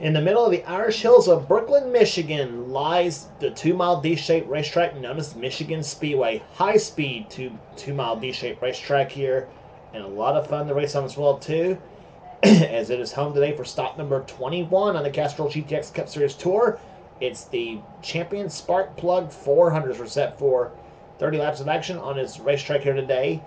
In the middle of the Irish hills of Brooklyn, Michigan, lies the 2-mile D-shaped racetrack known as Michigan Speedway. High-speed 2-mile D-shaped racetrack here, and a lot of fun to race on as well too, as it is home today for stop number 21 on the Castrol GTX Cup Series Tour. It's the Champion Spark Plug 400s are set for 30 laps of action on this racetrack here today.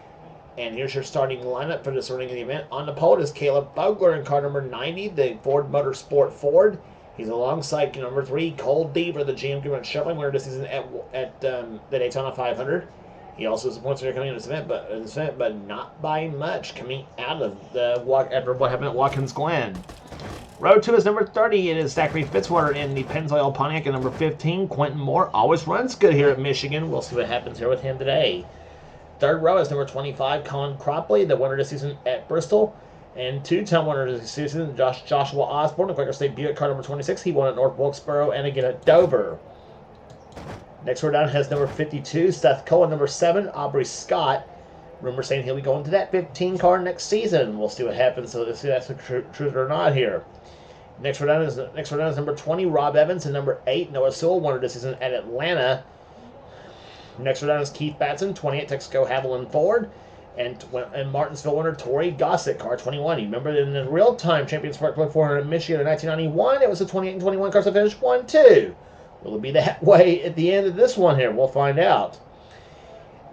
And here's your starting lineup for this earning of the event. On the pole is Caleb Bogler in car number 90, the Ford Motorsport Ford. He's alongside number 3, Cole Deaver, the GM Chevrolet winner this season at the Daytona 500. He also is a points leader coming in this event, but not by much, coming out of the after what happened at Watkins Glen. Row 2 is number 30. It is Zachary Fitzwater in the Pennzoil Pontiac at number 15. Quentin Moore always runs good here at Michigan. We'll see what happens here with him today. Third row is number 25, Colin Cropley, the winner this season at Bristol. And two-time winner this season, Joshua Osborne, the Quaker State Buick car number 26. He won at North Wilkesboro and again at Dover. Next row down has number 52, Seth Cohen, number 7, Aubrey Scott. Rumor saying he'll be going to that 15 car next season. We'll see what happens, so let's see if that's truth or not here. Next row down is number 20, Rob Evans, and number 8, Noah Sewell, winner this season at Atlanta. Next row down is Keith Batson, 28, Texaco Haviland Ford, and Martinsville winner Tori Gossett, car 21. You remember in the real-time Champion Spark Plug 400 in Michigan in 1991, it was the 28 and 21 cars that finished 1-2. Will it be that way at the end of this one here? We'll find out.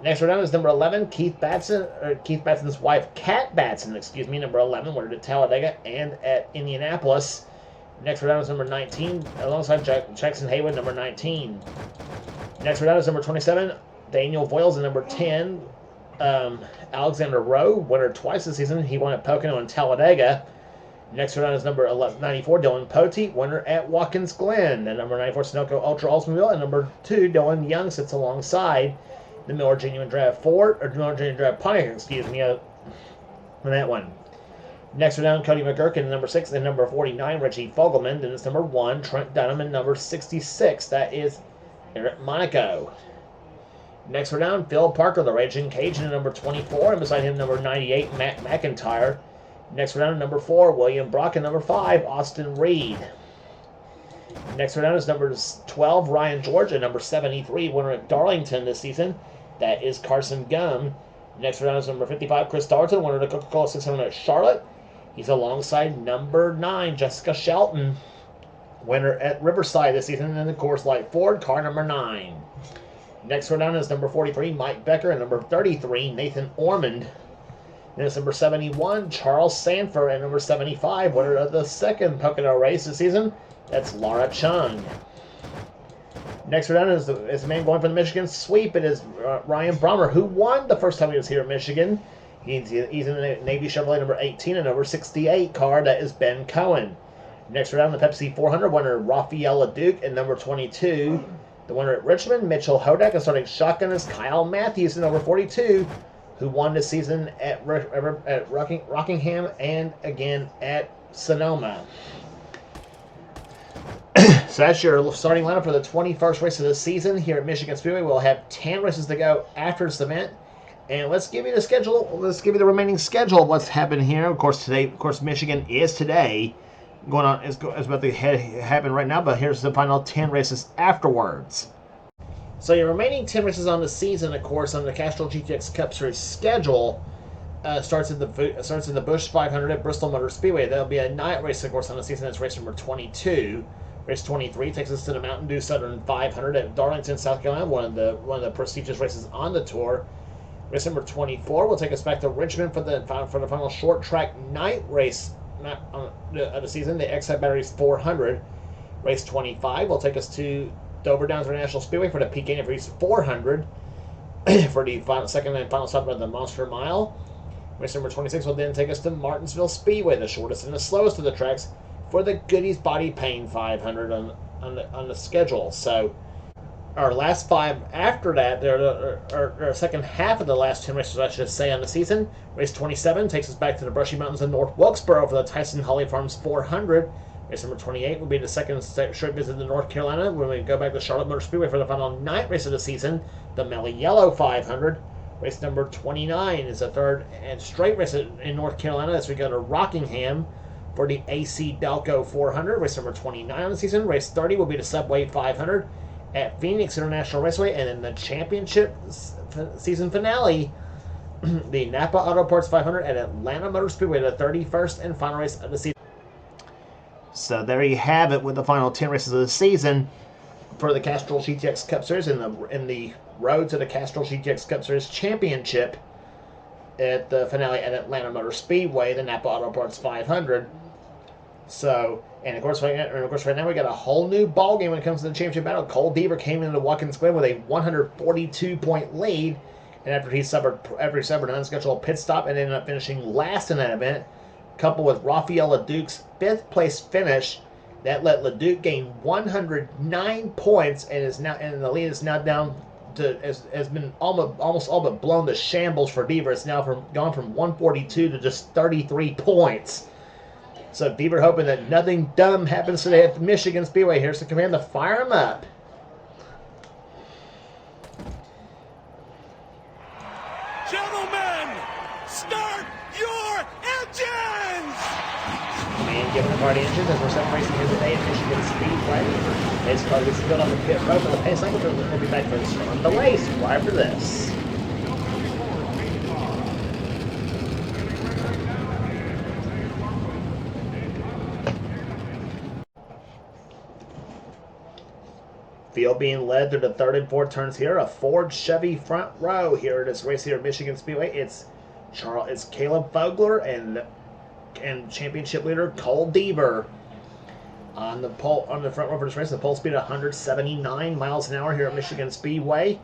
Next row down is number 11, Keith Batson's wife, Kat Batson, number 11, winner at Talladega and at Indianapolis. Next row down is number 19, alongside Jackson Haywood, number 19. Next row down is number 27, Daniel Voiles, and number 10, Alexander Rowe, winner twice this season. He won at Pocono and Talladega. Next row down is number 94, Dylan Poteet, winner at Watkins Glen. And number 94, Sunoco Ultra Oldsmobile, and number 2, Dylan Young sits alongside the Miller Genuine Drive Pontiac, on that one. Next row down, Cody McGurkin, number 6, and number 49, Reggie Fogelman. Then it's number 1, Trent Dunham, and number 66, that is Eric Monaco. Next row down, Phil Parker, the Raging Cajun, number 24, and beside him, number 98, Matt McIntyre. Next row down, number 4, William Brock, and number 5, Austin Reed. Next row down is number 12, Ryan George, and number 73, winner at Darlington this season. That is Carson Gum. Next row down is number 55, Chris Darlington, winner of the Coca-Cola 600 at Charlotte. He's alongside number 9, Jessica Shelton, winner at Riverside this season in the Coors Light Ford, car number 9. Next row down is number 43, Mike Becker, and number 33, Nathan Ormond. Then it's number 71, Charles Sanford, and number 75, winner of the second Pocono race this season. That's Laura Chung. Next row down is the man going for the Michigan sweep. It is Ryan Brommer, who won the first time he was here at Michigan. He's in the Navy Chevrolet number 18 and number 68 car. That is Ben Cohen. Next row down, the Pepsi 400 winner, Rafaela Duke, and number 22, the winner at Richmond, Mitchell Hodak, and starting shotgun is Kyle Matthews, and number 42, who won this season at Rockingham and again at Sonoma. So that's your starting lineup for the 21st race of the season here at Michigan Speedway. We'll have 10 races to go after this event. And let's give you the schedule. Let's give you the remaining schedule of what's happened here. Of course, Michigan is today. Going on is about to happen right now, but here's the final 10 races afterwards. So your remaining 10 races on the season, of course, on the Castrol GTX Cup Series schedule, starts in the Busch 500 at Bristol Motor Speedway. There'll be a night race, of course, on the season. That's race number 22. Race 23 takes us to the Mountain Dew Southern 500 at Darlington, South Carolina, one of the prestigious races on the tour. Race number 24 will take us back to Richmond for the final short track night race of the season, the Excite Batteries 400. Race 25 will take us to Dover Downs International Speedway for the Peak Antifreeze 400 for the second and final stop of the Monster Mile. Race number 26 will then take us to Martinsville Speedway, the shortest and the slowest of the tracks, for the Goodies Body Pain 500 on the schedule. So our last 5 after that, our second half of the last 10 races, I should say, on the season. Race 27 takes us back to the Brushy Mountains of North Wilkesboro for the Tyson Holly Farms 400. Race number 28 will be the second straight visit to North Carolina when we go back to Charlotte Motor Speedway for the final night race of the season, the Melly Yellow 500. Race number 29 is the third and straight race in North Carolina as we go to Rockingham For the AC Delco 400, race number 29 on the season. Race 30 will be the Subway 500 at Phoenix International Raceway. And in the championship season finale, the Napa Auto Parts 500 at Atlanta Motor Speedway, the 31st and final race of the season. So there you have it with the final 10 races of the season for the Castrol GTX Cup Series in the road to the Castrol GTX Cup Series Championship at the finale at Atlanta Motor Speedway, the Napa Auto Parts 500. So, and of course right now we got a whole new ball game when it comes to the championship battle. Cole Deaver came into Watkins Glen with a 142-point lead, and after he suffered an unscheduled pit stop and ended up finishing last in that event, coupled with Rafael LeDuc's 5th place finish, that let LeDuc gain 109 points and the lead is now down to has been almost all but blown to shambles for Deaver. It's now gone from 142 to just 33 points. So Deaver hoping that nothing dumb happens today at the Michigan Speedway. Here's the command to fire him up. Gentlemen, start your engines! Command given the party engines as we're separating here today at Michigan Speedway. Race car gets built on the pit road for the pace cycle. We'll be back for the start of the race right after this. Field being led through the third and fourth turns here. A Ford Chevy front row here at this race here at Michigan Speedway. It's Caleb Vogler and championship leader Cole Deaver on the front row for this race. The pole speed 179 miles an hour here at Michigan Speedway.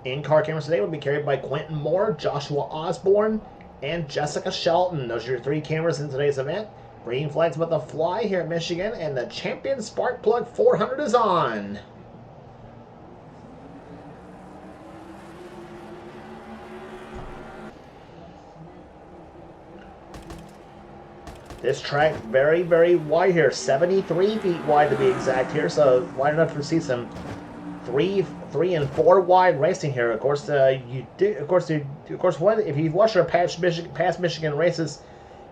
In-car cameras today will be carried by Quentin Moore, Joshua Osborne, and Jessica Shelton. Those are your 3 cameras in today's event. Green flags about to fly here at Michigan, and the Champion Sparkplug 400 is on. This track very, very wide here, 73 feet wide to be exact here, so wide enough to see some 3 and 4 wide racing here. Of course, if you've watched our past Michigan races,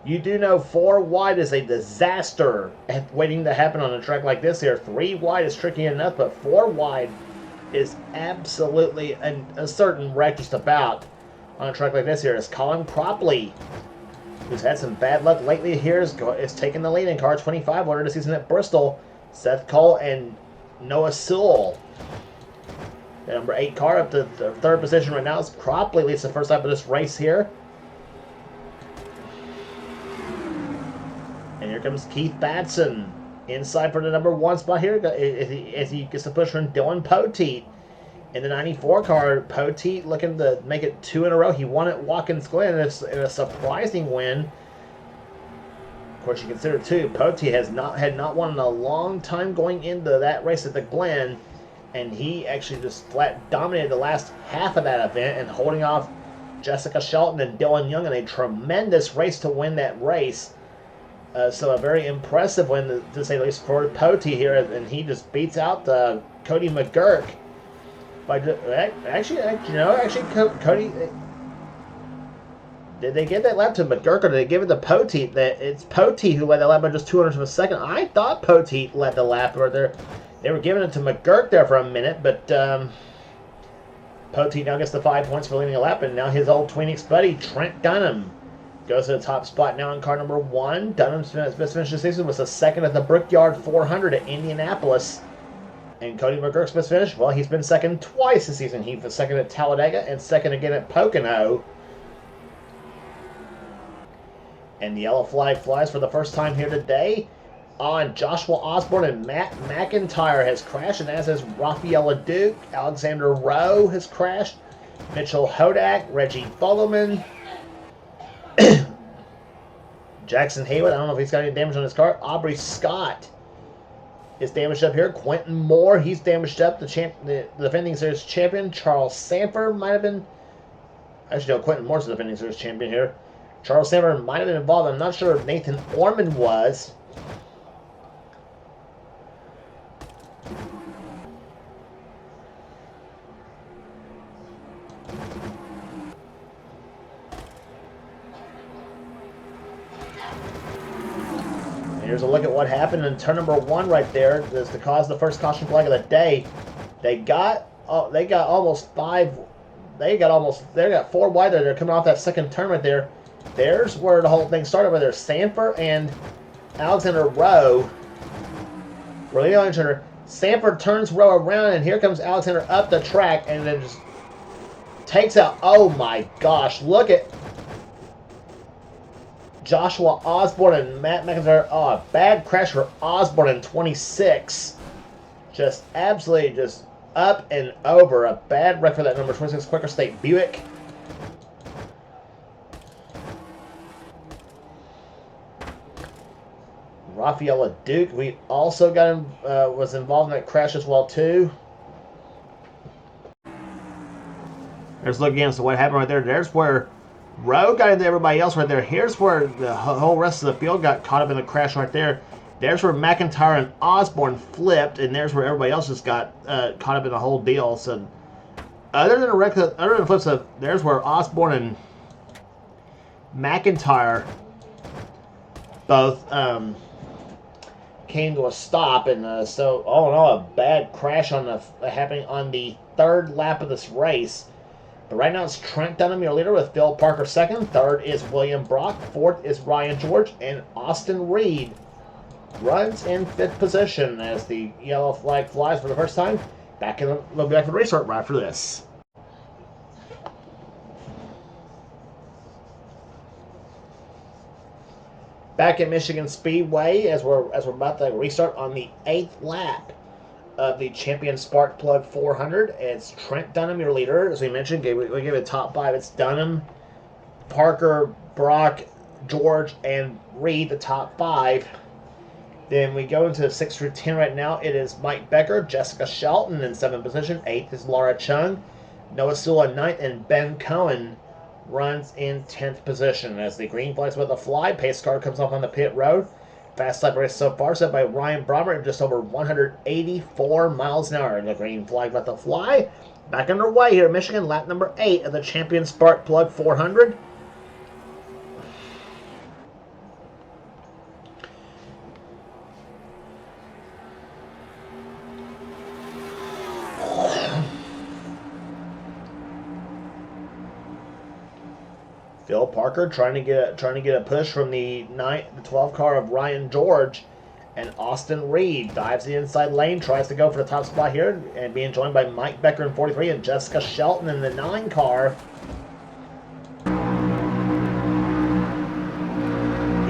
you do know 4 wide is a disaster waiting to happen on a track like this here. 3 wide is tricky enough, but 4 wide is absolutely a certain wreck just about on a track like this here. It's Colin Cropley, who's had some bad luck lately here, is taking the lead in car 25 later this season at Bristol. Seth Cole and Noah Sewell. The number 8 car up to the 3rd position right now is Cropley, leads the first lap of this race here. And here comes Keith Batson inside for the number 1 spot here as he gets the push from Dylan Poteet. In the 94 car, Poteet looking to make it 2 in a row. He won at Watkins Glen in a surprising win. Of course, you consider too, Poteet had not won in a long time going into that race at the Glen, and he actually just flat dominated the last half of that event and holding off Jessica Shelton and Dylan Young in a tremendous race to win that race. So a very impressive win, to say the least, for Poteet here, and he just beats out Cody McGurk. Cody, did they give that lap to McGurk or did they give it to Poteet? It's Poteet who led the lap by just 200 of a second. I thought Poteet led the lap, or they were giving it to McGurk there for a minute, but Poteet now gets the 5 points for leading the lap, and now his old Tweenix buddy Trent Dunham goes to the top spot now in car number 1. Dunham's best finish this season was the 2nd at the Brickyard 400 at Indianapolis. And Cody McGurk's best finish, well, he's been 2nd twice this season. He was 2nd at Talladega and 2nd again at Pocono. And the yellow flag flies for the first time here today on Joshua Osborne, and Matt McIntyre has crashed, and as has Rafael LeDuc. Alexander Rowe has crashed. Mitchell Hodak, Reggie Fogelman, Jackson Haywood, I don't know if he's got any damage on his car. Aubrey Scott is damaged up here. Quentin Moore, he's damaged up. The defending series champion, Charles Sanford, might have been... Actually, no, Quentin Moore's the defending series champion here. Charles Sanford might have been involved. I'm not sure if Nathan Orman was. Here's a look at what happened in turn number 1 right there. This to cause the first caution flag of the day. They got almost 5. They got 4 wide there. They're coming off that second turn right there. There's where the whole thing started. Where there's Sanford and Alexander Rowe. Sanford turns Rowe around, and here comes Alexander up the track, and then just takes out. Oh my gosh! Look at Joshua Osborne and Matt McIntyre. Oh, a bad crash for Osborne in 26. Just absolutely just up and over. A bad wreck for that number 26 Quaker State Buick. Rafaela Duke, we also got him, was involved in that crash as well too. There's look again. So what happened right there? There's where Rowe got into everybody else right there. Here's where the whole rest of the field got caught up in the crash right there. There's where McIntyre and Osborne flipped, and there's where everybody else just got caught up in the whole deal. So other than the flips, there's where Osborne and McIntyre both came to a stop, and so all in all, a bad crash on happening on the 3rd lap of this race. But right now it's Trent Dunham, your leader, with Phil Parker 2nd. 3rd is William Brock. 4th is Ryan George, and Austin Reed runs in 5th position as the yellow flag flies for the first time. We'll be back to the restart right after this. Back at Michigan Speedway as we're about to restart on the 8th lap of the Champion Spark Plug 400. It's Trent Dunham, your leader. As we mentioned, we gave it top 5. It's Dunham, Parker, Brock, George, and Reed, the top 5. Then we go into 6 through 10 right now. It is Mike Becker, Jessica Shelton in 7th position. 8th is Laura Chung, Noah Sewell in 9th, and Ben Cohen runs in 10th position. As the green flag's about to fly, pace car comes off on the pit road. Fast lap race so far set by Ryan Brommer at just over 184 miles an hour. And the green flag about to fly. Back underway here at Michigan, lap number 8 of the Champion Spark Plug 400. Phil Parker trying to get a push from the 12 car of Ryan George, and Austin Reed dives the inside lane, tries to go for the top spot here, and being joined by Mike Becker in 43 and Jessica Shelton in the 9 car.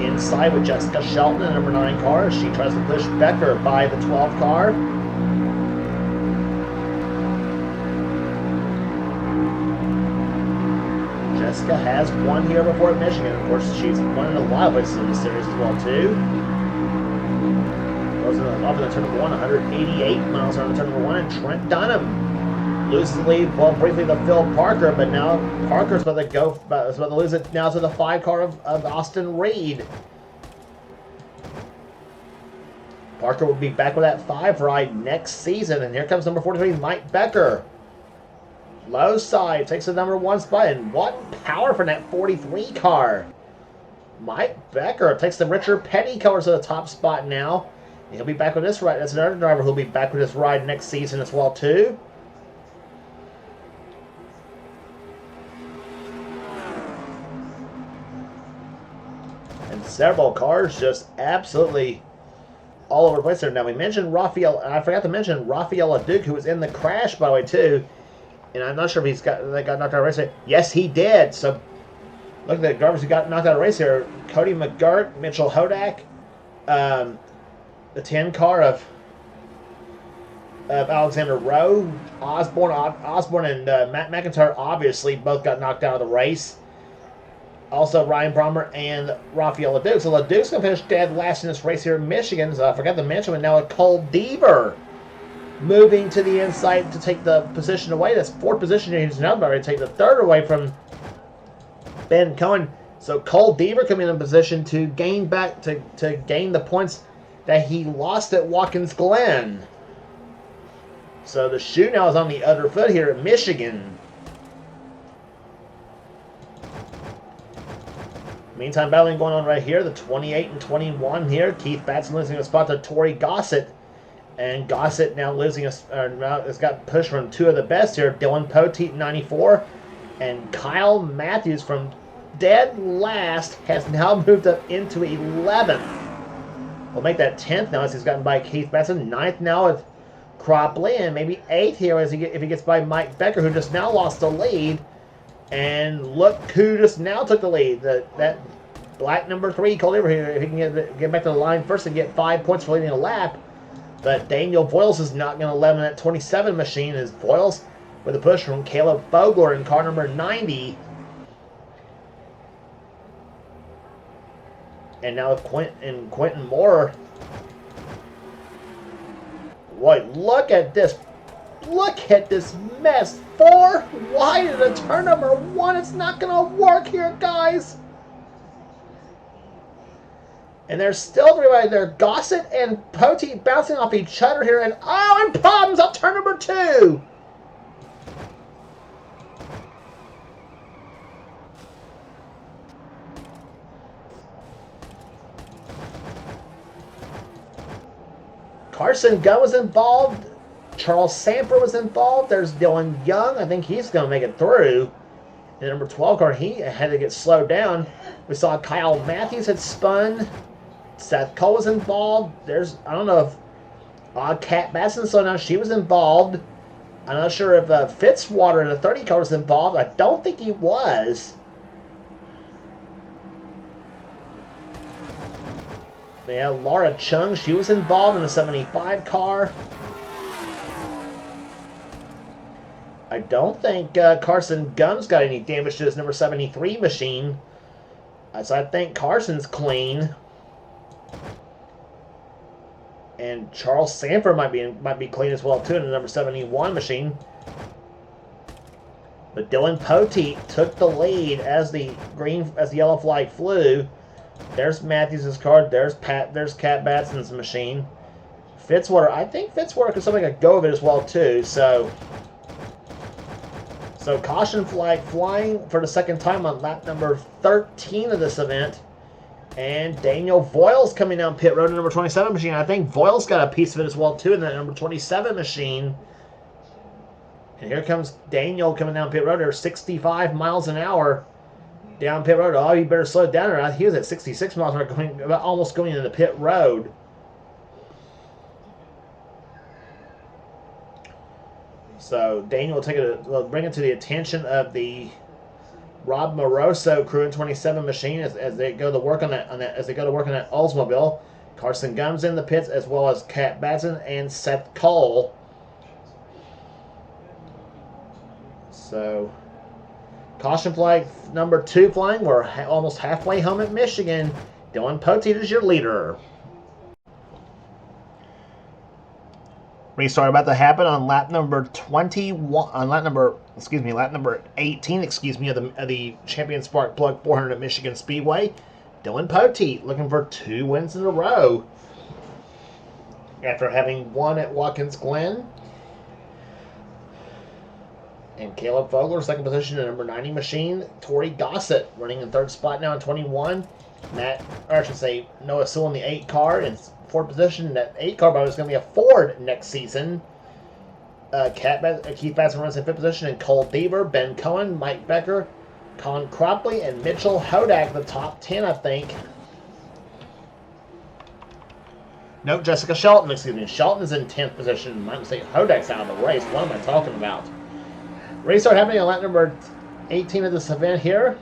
Inside with Jessica Shelton in the number 9 car, she tries to push Becker by the 12 car. Jessica has won here before at Michigan. Of course, she's won in a lot of places in the series as well, too. Goes off in the turn number 1, 188 miles on the turn number 1, and Trent Dunham loses the lead, well, briefly to Phil Parker, but now Parker's about to lose it now to the 5 car of Austin Reed. Parker will be back with that 5 ride next season, and here comes number 43, Mike Becker. Low side takes the number 1 spot, and what power from that 43 car. Mike Becker takes the Richard Petty colors to the top spot now. He'll be back with this ride. That's another driver who'll be back with this ride next season as well too. And several cars just absolutely all over the place there. Now we mentioned I forgot to mention Rafaela Duke, who was in the crash by the way too. And I'm not sure if they got knocked out of race here. Yes, he did. So, look at the drivers who got knocked out of race here. Cody McGirt, Mitchell Hodak, the 10 car of Alexander Rowe, Osborne and Matt McIntyre obviously both got knocked out of the race. Also, Ryan Brommer and Rafaela Duke. So, Duke's going to finish dead last in this race here in Michigan. So, I forgot to mention, but now with Cole Deaver moving to the inside to take the position away. That's 4th position here. He's now about to take the 3rd away from Ben Cohen. So Cole Deaver coming in position to gain back to gain the points that he lost at Watkins Glen. So the shoe now is on the other foot here at Michigan. Meantime, battling going on right here. The 28 and 21 here. Keith Batson losing a spot to Tori Gossett. And Gossett now losing now has got pushed from two of the best here. Dylan Poteet, 94. And Kyle Matthews from dead last has now moved up into 11th. We'll make that 10th now as he's gotten by Keith Batson. 9th now with Cropley, and maybe 8th here if he gets by Mike Becker, who just now lost the lead. And look who just now took the lead. That black number 3, Cole over here, if he can get back to the line first and get 5 points for leading a lap. But Daniel Voiles is not going to 11 at 27 machine as Voiles with a push from Caleb Fogler in car number 90. And now with Quentin Moore. Boy, look at this. Look at this mess. 4 wide at a turn number 1. It's not going to work here, guys. And there's still 3 wide there. Gossett and Poteet bouncing off each other here. And problems on turn number 2. Carson Gunn was involved. Charles Samper was involved. There's Dylan Young. I think he's going to make it through. In the number 12 car, he had to get slowed down. We saw Kyle Matthews had spun. Seth Cole was involved. I don't know if Kat Basson slowed down. She was involved. I'm not sure if Fitzwater in the 30 car was involved. I don't think he was. Yeah, Laura Chung, she was involved in the 75 car. I don't think Carson Gunn's got any damage to his number 73 machine. So I think Carson's clean. And Charles Sanford might be clean as well too in the number 71 machine. But Dylan Poteet took the lead as the yellow flag flew. There's Matthews' card. There's Cat Batson's machine. Fitzwater. I think Fitzwater could something like go of it as well too. So caution flag flying for the second time on lap number 13 of this event. And Daniel Voiles coming down pit road in the number 27 machine. I think Voiles got a piece of it as well too in that number 27 machine. And here comes Daniel coming down pit road. There's 65 miles an hour down pit road. Oh, he better slow it down. Or he was at 66 miles an hour, almost going into the pit road. So Daniel will bring it to the attention of the Rob Moroso crew in 27 machine as they go to work on that Oldsmobile. Carson Gunn's in the pits as well as Cat Batson and Seth Cole. So caution flag number 2 flying. We're almost halfway home at Michigan. Dylan Poteet is your leader. Restart about to happen on lap number 21. On lap number 18. Of the Champion Spark Plug 400 at Michigan Speedway. Dylan Poteet looking for 2 wins in a row after having won at Watkins Glen. And Caleb Fogler, second position in number 90 machine. Tori Gossett running in 3rd spot now in 21. Noah Sewell in the 8 car in 4th position. That 8 car, but it's going to be a Ford next season. Keith Batson runs in 5th position, and Cole Deaver, Ben Cohen, Mike Becker, Colin Cropley, and Mitchell Hodak, the top 10, I think. No, Jessica Shelton, Shelton is in 10th position. My mistake. Hodak's out of the race. What am I talking about? Restart happening on lap number 18 of this event here.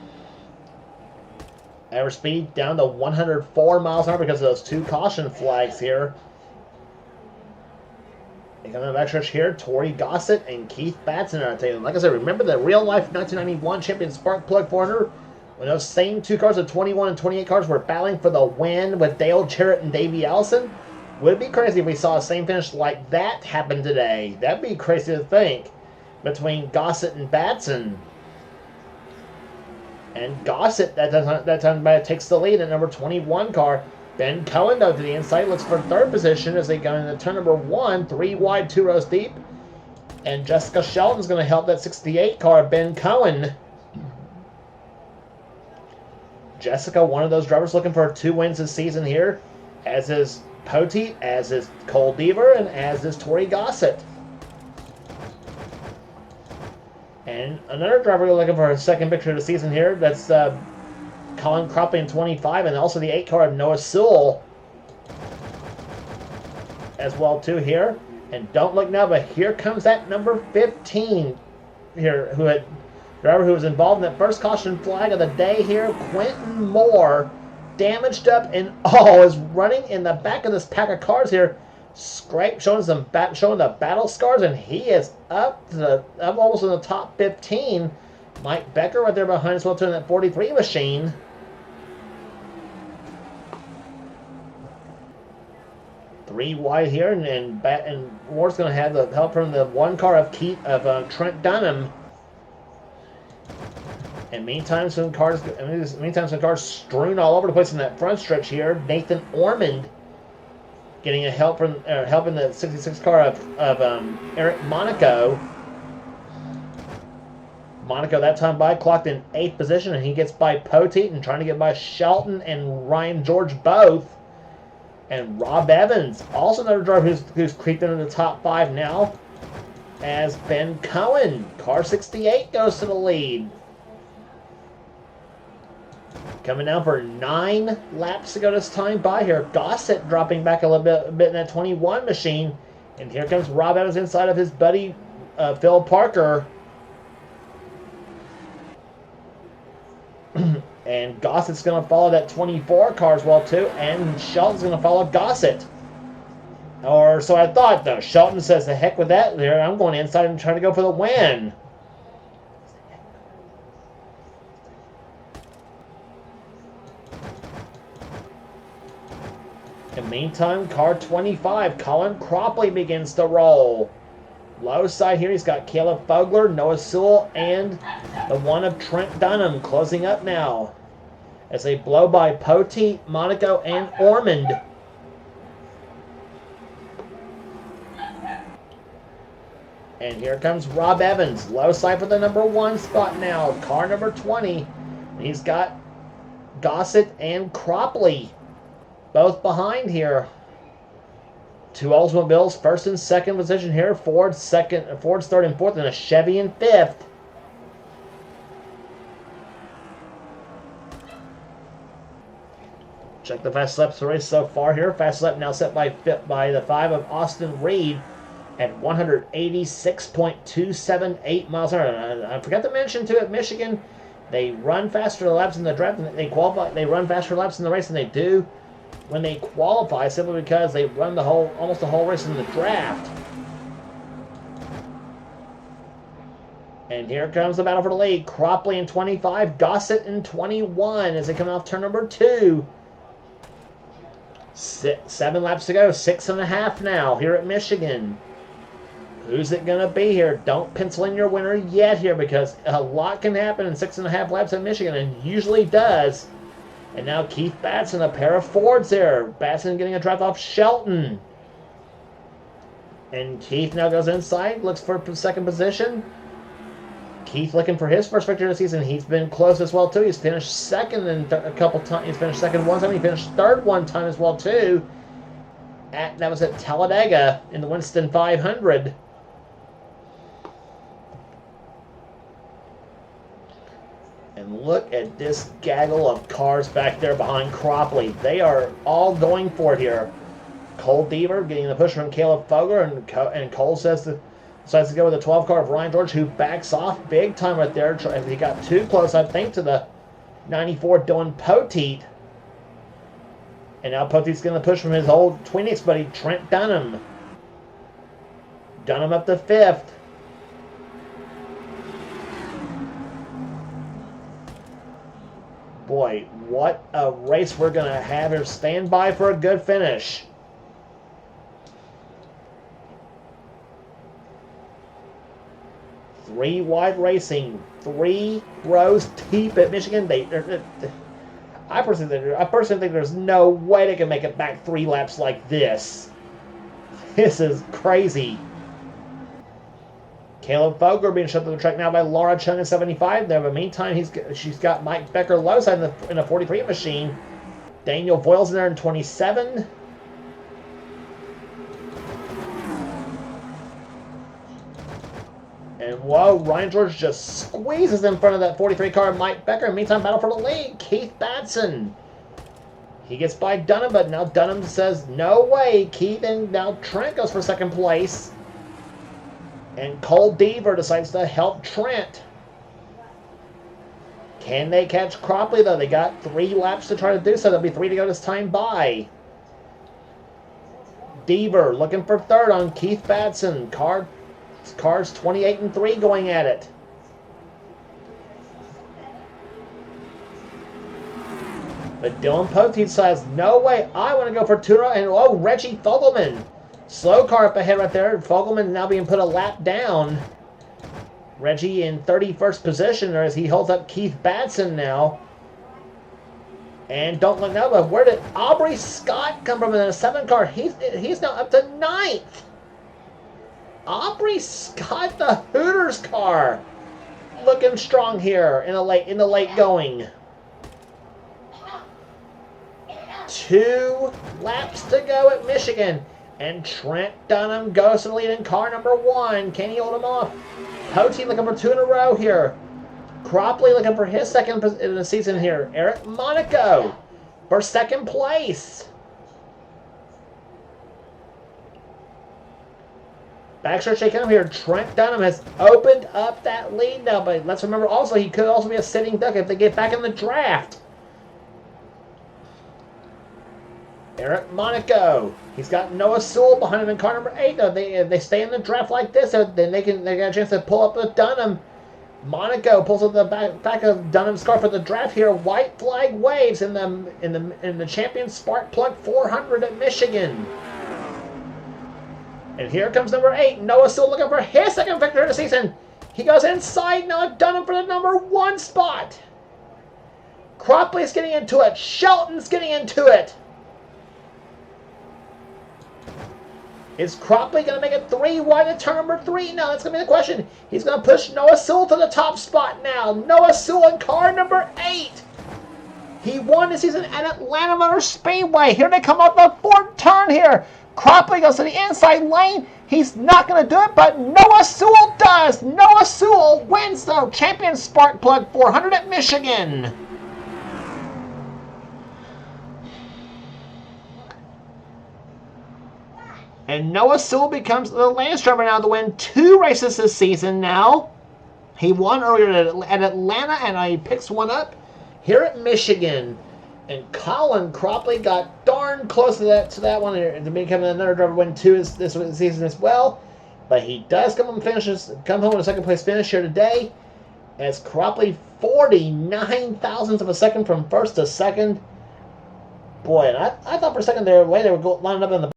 Average speed down to 104 miles an hour because of those 2 caution flags here. And coming back stretch here, Tori Gossett and Keith Batson are taking. Like I said, remember the real life 1991 Champion Spark Plug 400 when those same 2 cars, the 21 and 28 cars, were battling for the win with Dale Jarrett and Davey Allison? Would it be crazy if we saw a same finish like that happen today? That'd be crazy to think. Between Gossett and Batson. And Gossett, that time takes the lead in number 21 car. Ben Cohen, though, to the inside, looks for 3rd position as they go into turn number 1, 3 wide, 2 rows deep. And Jessica Shelton's going to help that 68 car, Ben Cohen. Jessica, one of those drivers looking for 2 wins this season here, as is Poteet, as is Cole Deaver, and as is Tori Gossett. And another driver looking for a second victory of the season here, that's Colin Cropley in 25, and also the 8 car of Noah Sewell as well too here. And don't look now, but here comes that number 15 here, driver who was involved in that first caution flag of the day here, Quentin Moore, damaged up and all, is running in the back of this pack of cars here, showing the battle scars, and he is up almost in the top 15. Mike Becker right there behind as well too in that 43 machine. Three wide here, and Moore's going to have the help from the 1 car of Trent Dunham. And meantime, some cars strewn all over the place in that front stretch here. Nathan Ormond getting a help from helping the 66 car of Eric Monaco. Monaco that time clocked in 8th position, and he gets by Poteet and trying to get by Shelton and Ryan George both. And Rob Evans, also another driver who's creeped into the top 5 now, as Ben Cohen. Car 68 goes to the lead. Coming down for 9 laps to go this time by here. Gossett dropping back a little bit in that 21 machine. And here comes Rob Evans inside of his buddy Phil Parker. And Gossett's going to follow that 24 car as well too. And Shelton's going to follow Gossett. Or so I thought though. Shelton says, the heck with that there. I'm going inside and trying to go for the win. In the meantime, car 25, Colin Cropley begins to roll. Low side here, he's got Caleb Fogler, Noah Sewell, and the 1 of Trent Dunham closing up now as they blow by Poteet, Monaco, and Ormond. And here comes Rob Evans, low side for the number 1 spot now, car number 20. He's got Gossett and Cropley both behind here. 2 Oldsmobiles, 1st and 2nd position here. Ford's 3rd and 4th, and a Chevy in 5th. Check the fast laps race so far here. Fast lap now set by the 5 of Austin Reed at 186.278 miles an hour. I forgot to mention too, at Michigan, they run faster laps in the draft. They run faster laps in the race than they do when they qualify, simply because they run almost the whole race in the draft. And here comes the battle for the lead. Cropley in 25, Gossett in 21 as they come off turn number 2. 7 laps to go, 6.5 now here at Michigan. Who's it going to be here? Don't pencil in your winner yet here, because a lot can happen in 6.5 laps at Michigan, and usually does. And now Keith Batson, a pair of Fords there. Batson getting a drive off Shelton. And Keith now goes inside, looks for 2nd position. Keith looking for his first victory of the season. He's been close as well too. He's finished 2nd a couple times. He's finished 2nd one time. He finished 3rd one time as well too. That was at Talladega in the Winston 500. And look at this gaggle of cars back there behind Cropley. They are all going for it here. Cole Deaver getting the push from Caleb Fogler, and Cole decides to go with the 12 car of Ryan George, who backs off big time right there. He got too close, I think, to the 94 Dylan Poteet. And now Poteet's going to push from his old Twinix buddy, Trent Dunham. Dunham up to 5th. Boy, what a race we're going to have here. Stand by for a good finish. Three wide racing, 3 rows deep at Michigan. I personally think there's no way they can make it back 3 laps like this. This is crazy. Caleb Fogler being shipped to the track now by Laura Chung in 75. There, but meantime, she's got Mike Becker low side in the 43 machine. Daniel Voiles in there in 27. And whoa, Ryan George just squeezes in front of that 43 car, Mike Becker. Meantime, battle for the lead, Keith Batson. He gets by Dunham, but now Dunham says, no way, Keith, and now Trent goes for second place. And Cole Deaver decides to help Trent. Can they catch Cropley, though? They got 3 laps to try to do so. There'll be 3 to go this time by. Deaver looking for third on Keith Batson. Cars 28 and 3 going at it. But Dylan Poteet says, no way, I want to go for two. And oh, Reggie Fogelman. Slow car up ahead right there. Fogelman now being put a lap down. Reggie in 31st position as he holds up Keith Batson now. And don't look now, but where did Aubrey Scott come from in the 7 car? He's now up to 9th. Aubrey Scott, the Hooters car, looking strong here in the late going. 2 laps to go at Michigan, and Trent Dunham goes to the lead in car number 1. Can he hold him off? Poteet looking for 2 in a row here. Cropley looking for his second in the season here. Eric Monaco for second place. Backstretch shaking up here. Trent Dunham has opened up that lead now, but let's remember also he could also be a sitting duck if they get back in the draft. Eric Monaco. He's got Noah Sewell behind him in car number 8. Though if they stay in the draft like this, then they got a chance to pull up with Dunham. Monaco pulls up the back of Dunham's car for the draft here. White flag waves in the Champion Spark Plug 400 at Michigan. And here comes number 8. Noah Sewell looking for his second victory of the season. He goes inside now. Dunham for the number 1 spot. Cropley's getting into it. Shelton's getting into it. Is Cropley going to make it 3 wide at turn number 3? No, that's going to be the question. He's going to push Noah Sewell to the top spot now. Noah Sewell in car number 8. He won this season at Atlanta Motor Speedway. Here they come up the 4th turn here. Cropley goes to the inside lane. He's not going to do it, but Noah Sewell does. Noah Sewell wins the Champion Spark Plug 400 at Michigan. And Noah Sewell becomes the latest driver now to win 2 races this season now. He won earlier at Atlanta, and he picks one up here at Michigan. And Colin Cropley got darn close to that one to becoming another driver to win 2 this season as well. But he does come home with a second place finish here today. As Cropley 49 thousandths of a second from first to second. Boy, and I thought for a second there, the way they were lining up in the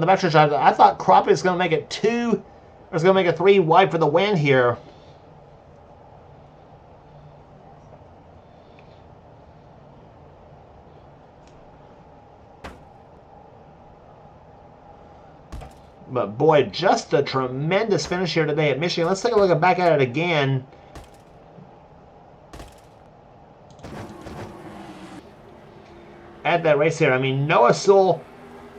backstretch, I thought Cropley was going to make it 2, or was going to make it 3 wide for the win here. But boy, just a tremendous finish here today at Michigan. Let's take a look back at it again. At that race here, I mean, Noah Sewell,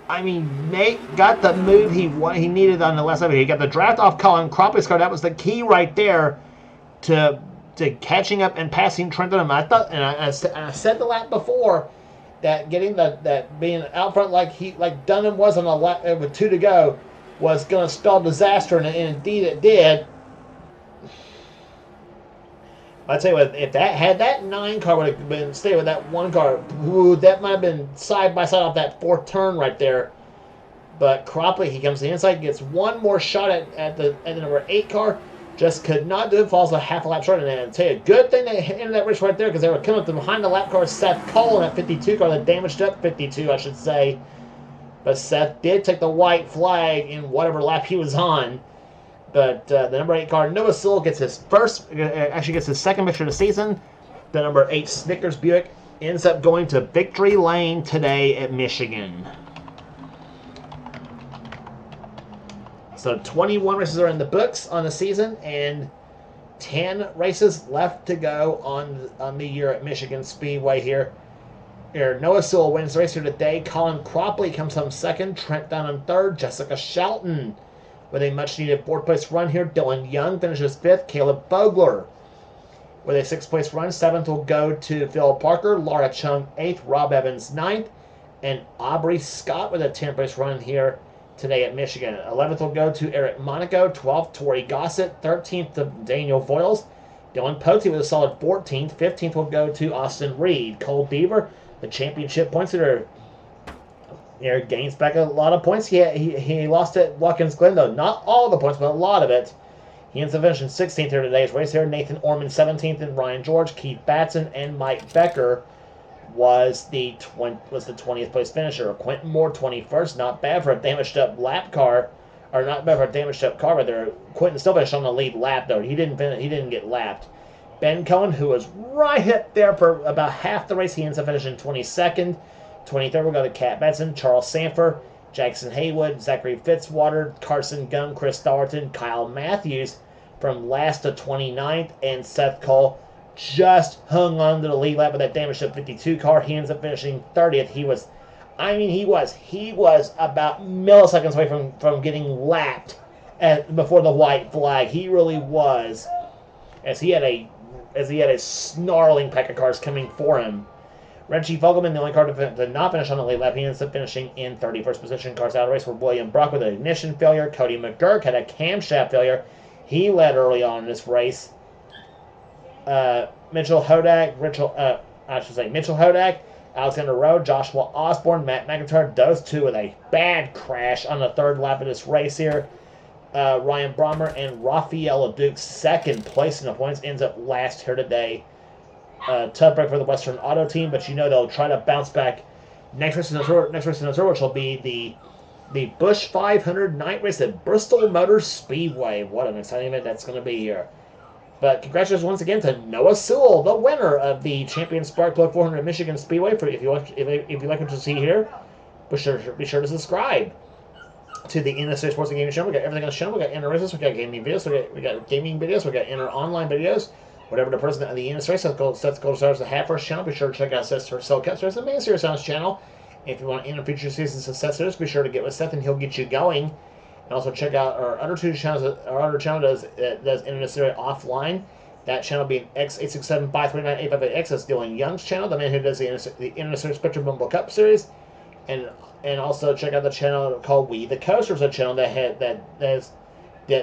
Nate got the move he needed on the last lap. He got the draft off Colin Cropley's car. That was the key right there to catching up and passing Trent Dunham. I thought, and I said the lap before, that getting that being out front like Dunham was on a lap with 2 to go was going to spell disaster, and indeed it did. I'd say if that 9 car would have been stayed with that 1 car, ooh, that might have been side by side off that 4th turn right there. But Cropley, he comes to the inside, gets one more shot at the number 8 car, just could not do it, falls a half a lap short. And I'd tell you, good thing they ended that race right there, because they were coming up behind the lap car Seth Cole in that 52 car, that damaged up 52, I should say. But Seth did take the white flag in whatever lap he was on. But the number 8 car, Noah Sewell, gets his second victory of the season. The number 8 Snickers Buick ends up going to victory lane today at Michigan. So 21 races are in the books on the season, and 10 races left to go on the year at Michigan Speedway here. Noah Sewell wins the race here today. Colin Cropley comes home second. Trent Dunn in third. Jessica Shelton with a much-needed fourth-place run here. Dylan Young finishes fifth. Caleb Vogler with a sixth-place run. Seventh will go to Phil Parker. Laura Chung eighth. Rob Evans ninth. And Aubrey Scott with a 10th-place run here today at Michigan. 11th will go to Eric Monaco. 12th, Tori Gossett. 13th to Daniel Voiles. Dylan Pote with a solid 14th. 15th will go to Austin Reed. Cole Beaver, the championship points leader, gains back a lot of points. He lost at Watkins Glen, though. Not all the points, but a lot of it. He ends up finishing 16th here today's race here. Nathan Orman 17th, and Ryan George, Keith Batson, and Mike Becker was the 20th place finisher. Quentin Moore 21st, not bad for a damaged up lap car, or not bad for a damaged up car, but there. Quentin still finished on the lead lap though. He didn't get lapped. Ben Cohen, who was right up there for about half the race, he ends up finishing 22nd. 23rd will go to Cat Batson, Charles Sanford, Jackson Haywood, Zachary Fitzwater, Carson Gunn, Chris Thornton, Kyle Matthews from last to 29th, and Seth Cole just hung on to the lead lap with that damaged up 52 car. He ends up finishing 30th. He was about milliseconds away from getting lapped before the white flag. He really was, as he had a snarling pack of cars coming for him. Reggie Fogelman, the only car to not finish on the lead lap, he ends up finishing in 31st position. Cars out of the race were William Brock with an ignition failure. Cody McGurk had a camshaft failure. He led early on in this race. Mitchell Hodak, Alexander Rowe, Joshua Osborne, Matt McIntyre, those two with a bad crash on the third lap of this race here. Ryan Brommer and Rafael Duke, second place in the points, ends up last here today. Tough break for the Western Auto team, but they'll try to bounce back next race in the tour, which will be the Busch 500 night race at Bristol Motor Speedway. What an exciting event that's going to be here. But congratulations once again to Noah Sewell, the winner of the Champion Sparkplug 400 Michigan Speedway. If you like what you see here, be sure to subscribe to the NNSCRA Sports and Gaming channel. We got everything on the channel. We got inner races, we got gaming videos, we got gaming videos, we got inner online videos. Whatever the president of the NNSCRA sets gold stars to have for his channel, be sure to check out Seth's Cell Capstars, the main series on his channel. If you want enter future seasons of Seth series, be sure to get with Seth and he'll get you going. And also check out our other two channels. Our other channel does NNSCRA offline. That channel being X867539858X. That's Dylan Young's channel, the man who does the NNSCRA Spectrum Bumble Cup series. And also check out the channel called We the Coasters, a channel that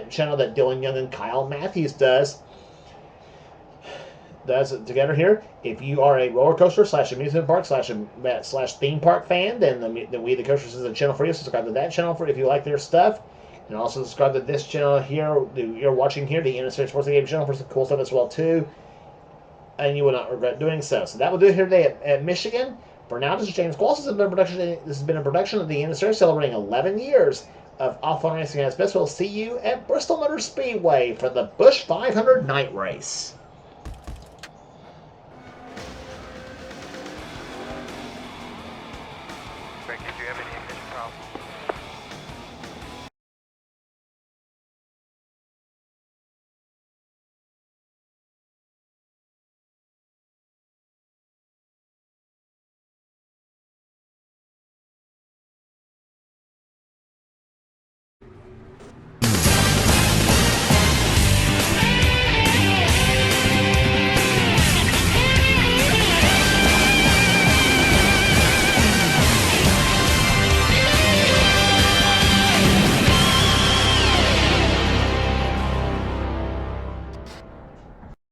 channel that Dylan Young and Kyle Matthews does together here. If you are a roller coaster / amusement park / theme park fan, then the We the Coasters is a channel for you. Subscribe to that channel if you like their stuff, and also subscribe to this channel here you're watching here, the NNSCRA Sports and Gaming channel, for some cool stuff as well too. And you will not regret doing so. So that will do it here today at Michigan. For now, this is James Qualls. This has been a production of the NNSCRA celebrating 11 years of off-road racing at its best. We'll see you at Bristol Motor Speedway for the Busch 500 night race.